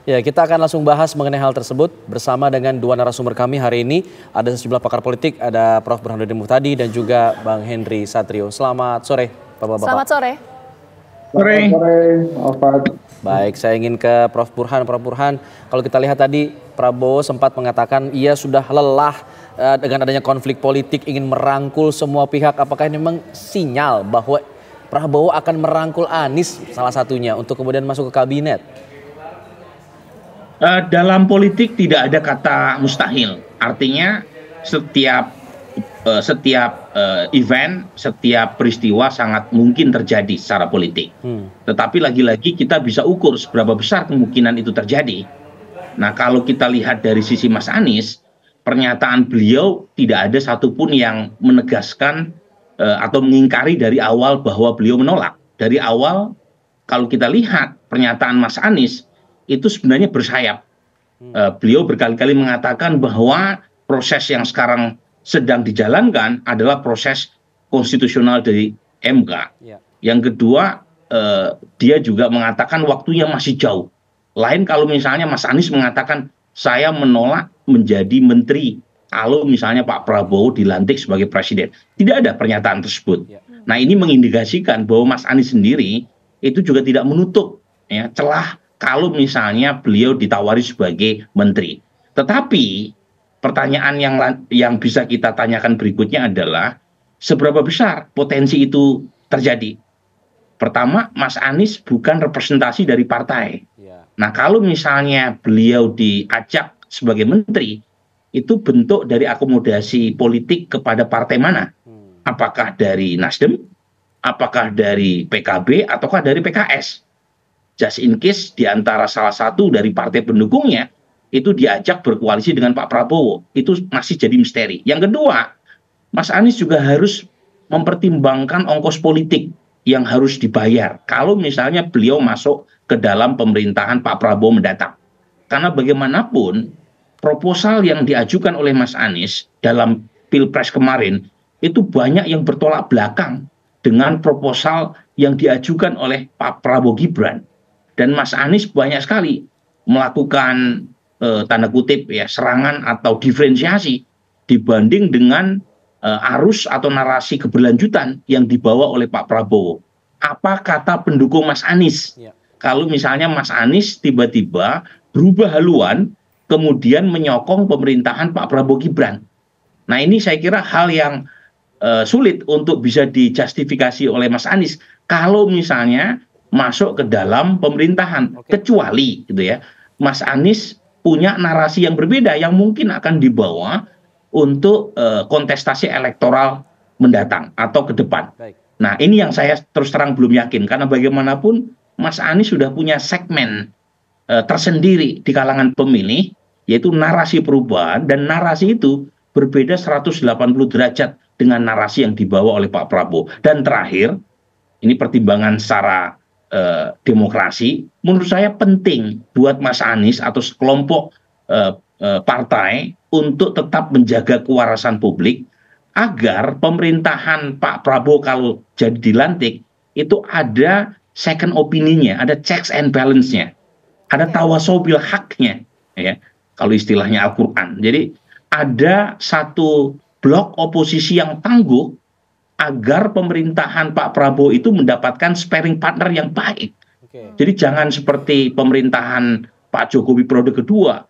Ya, kita akan langsung bahas mengenai hal tersebut bersama dengan dua narasumber kami hari ini. Ada sejumlah pakar politik, ada Prof. Burhanuddin Muhtadi dan juga Bang Henry Satrio. Selamat sore, Bapak-Bapak. Selamat sore. Sore, Alfat. Baik, saya ingin ke Prof. Burhan. Prof. Burhan, kalau kita lihat tadi Prabowo sempat mengatakan ia sudah lelah dengan adanya konflik politik, ingin merangkul semua pihak. Apakah ini memang sinyal bahwa Prabowo akan merangkul Anies salah satunya untuk kemudian masuk ke kabinet? Dalam politik tidak ada kata mustahil. Artinya setiap event, setiap peristiwa sangat mungkin terjadi secara politik. Tetapi lagi-lagi kita bisa ukur seberapa besar kemungkinan itu terjadi. Nah, kalau kita lihat dari sisi Mas Anies, pernyataan beliau tidak ada satupun yang menegaskan atau mengingkari dari awal bahwa beliau menolak. Dari awal kalau kita lihat pernyataan Mas Anies itu sebenarnya bersayap. Beliau berkali-kali mengatakan bahwa proses yang sekarang sedang dijalankan adalah proses konstitusional dari MK. Yang kedua, dia juga mengatakan waktunya masih jauh. Lain kalau misalnya Mas Anies mengatakan saya menolak menjadi menteri kalau misalnya Pak Prabowo dilantik sebagai presiden. Tidak ada pernyataan tersebut. Nah, ini mengindikasikan bahwa Mas Anies sendiri itu juga tidak menutup ya celah kalau misalnya beliau ditawari sebagai menteri. Tetapi pertanyaan yang bisa kita tanyakan berikutnya adalah seberapa besar potensi itu terjadi. Pertama, Mas Anies bukan representasi dari partai. Nah, kalau misalnya beliau diajak sebagai menteri, itu bentuk dari akomodasi politik kepada partai mana? Apakah dari Nasdem, apakah dari PKB, ataukah dari PKS? Just in case di antara salah satu dari partai pendukungnya itu diajak berkoalisi dengan Pak Prabowo, itu masih jadi misteri. Yang kedua, Mas Anies juga harus mempertimbangkan ongkos politik yang harus dibayar kalau misalnya beliau masuk ke dalam pemerintahan Pak Prabowo mendatang. Karena bagaimanapun proposal yang diajukan oleh Mas Anies dalam Pilpres kemarin itu banyak yang bertolak belakang dengan proposal yang diajukan oleh Pak Prabowo Gibran. Dan Mas Anies banyak sekali melakukan tanda kutip ya serangan atau diferensiasi dibanding dengan arus atau narasi keberlanjutan yang dibawa oleh Pak Prabowo. Apa kata pendukung Mas Anies? Kalau misalnya Mas Anies tiba-tiba berubah haluan kemudian menyokong pemerintahan Pak Prabowo Gibran. Nah, ini saya kira hal yang sulit untuk bisa dijustifikasi oleh Mas Anies kalau misalnya masuk ke dalam pemerintahan. Kecuali gitu ya, Mas Anies punya narasi yang berbeda yang mungkin akan dibawa untuk kontestasi elektoral mendatang atau ke depan. Nah, ini yang saya terus terang belum yakin karena bagaimanapun Mas Anies sudah punya segmen tersendiri di kalangan pemilih, yaitu narasi perubahan, dan narasi itu berbeda 180 derajat dengan narasi yang dibawa oleh Pak Prabowo. Dan terakhir, ini pertimbangan secara demokrasi, menurut saya penting buat Mas Anies atau sekelompok partai untuk tetap menjaga kewarasan publik agar pemerintahan Pak Prabowo kalau jadi dilantik itu ada second opinion-nya, ada checks and balance-nya, ada tawasobil haknya, ya kalau istilahnya Al-Quran. Jadi ada satu blok oposisi yang tangguh agar pemerintahan Pak Prabowo itu mendapatkan sparring partner yang baik. Jadi jangan seperti pemerintahan Pak Jokowi periode kedua.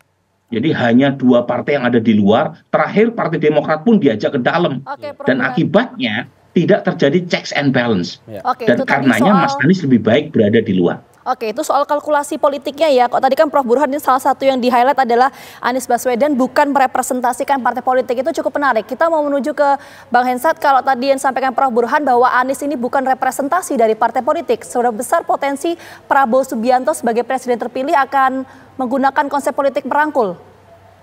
Jadi hanya dua partai yang ada di luar, terakhir Partai Demokrat pun diajak ke dalam. Dan akibatnya tidak terjadi checks and balance. Dan karenanya Mas Anies lebih baik berada di luar. Oke, itu soal kalkulasi politiknya ya. Kok tadi kan Prof. Burhan ini salah satu yang di-highlight adalah Anies Baswedan bukan merepresentasikan partai politik. Itu cukup menarik. Kita mau menuju ke Bang Hensat. Kalau tadi yang disampaikan Prof. Burhan bahwa Anies ini bukan representasi dari partai politik. Seberapa besar potensi Prabowo Subianto sebagai presiden terpilih akan menggunakan konsep politik merangkul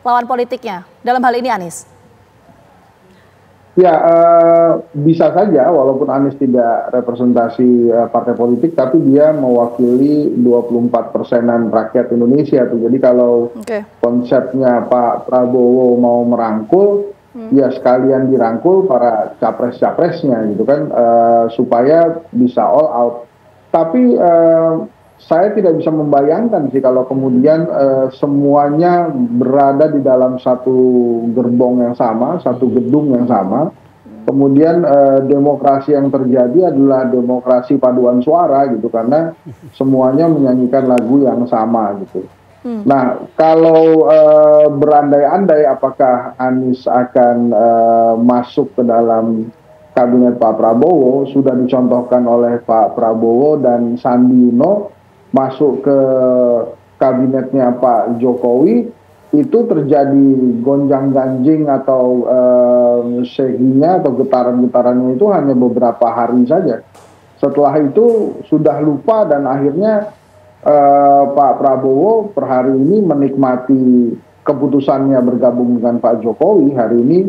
lawan politiknya. Dalam hal ini Anies. Ya, bisa saja walaupun Anies tidak representasi partai politik, tapi dia mewakili 24%-an rakyat Indonesia tuh. Jadi kalau konsepnya Pak Prabowo mau merangkul, ya sekalian dirangkul para capres-capresnya gitu kan, supaya bisa all out. Tapi saya tidak bisa membayangkan sih kalau kemudian semuanya berada di dalam satu gerbong yang sama, satu gedung yang sama. Kemudian demokrasi yang terjadi adalah demokrasi paduan suara gitu, karena semuanya menyanyikan lagu yang sama gitu. Nah, kalau berandai-andai apakah Anies akan masuk ke dalam kabinet Pak Prabowo, sudah dicontohkan oleh Pak Prabowo dan Sandi Uno masuk ke kabinetnya Pak Jokowi, itu terjadi gonjang-ganjing atau shaking-nya atau getaran-getarannya itu hanya beberapa hari saja. Setelah itu sudah lupa dan akhirnya Pak Prabowo per hari ini menikmati keputusannya bergabung dengan Pak Jokowi. Hari ini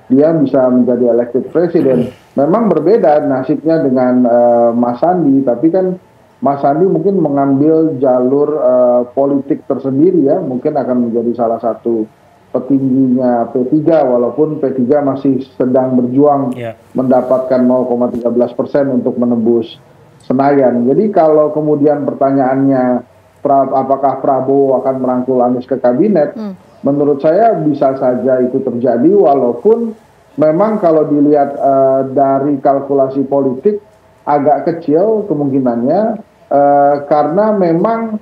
dia bisa menjadi elected president. Memang berbeda nasibnya dengan Mas Sandi, tapi kan Mas Sandi mungkin mengambil jalur politik tersendiri ya, mungkin akan menjadi salah satu petingginya P3, walaupun P3 masih sedang berjuang mendapatkan 0,13% untuk menembus Senayan. Jadi kalau kemudian pertanyaannya apakah Prabowo akan merangkul Anies ke kabinet, menurut saya bisa saja itu terjadi, walaupun memang kalau dilihat dari kalkulasi politik agak kecil kemungkinannya, karena memang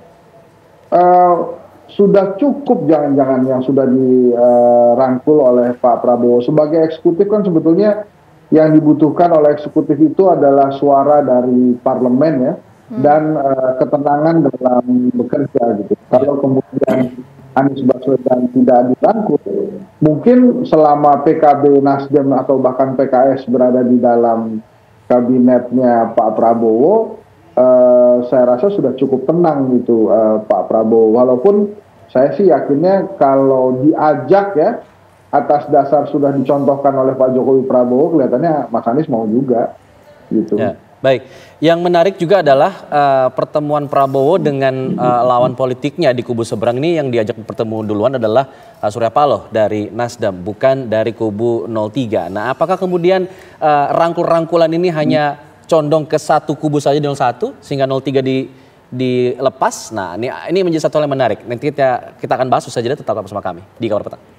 sudah cukup jangan-jangan yang sudah dirangkul oleh Pak Prabowo. Sebagai eksekutif kan sebetulnya yang dibutuhkan oleh eksekutif itu adalah suara dari parlemen ya, dan ketenangan dalam bekerja gitu. Kalau kemudian Anies Baswedan tidak dirangkul, mungkin selama PKB, Nasdem atau bahkan PKS berada di dalam kabinetnya Pak Prabowo, saya rasa sudah cukup tenang gitu Pak Prabowo. Walaupun saya sih yakinnya kalau diajak ya, atas dasar sudah dicontohkan oleh Pak Jokowi Prabowo, kelihatannya Mas Anies mau juga gitu. Ya, baik. Yang menarik juga adalah pertemuan Prabowo dengan lawan politiknya di kubu seberang ini. Yang diajak bertemu duluan adalah Surya Paloh dari Nasdem, bukan dari kubu 03. Nah, apakah kemudian rangkul-rangkulan ini hanya condong ke satu kubu saja di 01 sehingga 03 dilepas? Nah, ini menjadi satu hal yang menarik. Nanti kita akan bahas usai jeda, tetap bersama kami di Kawar Petang.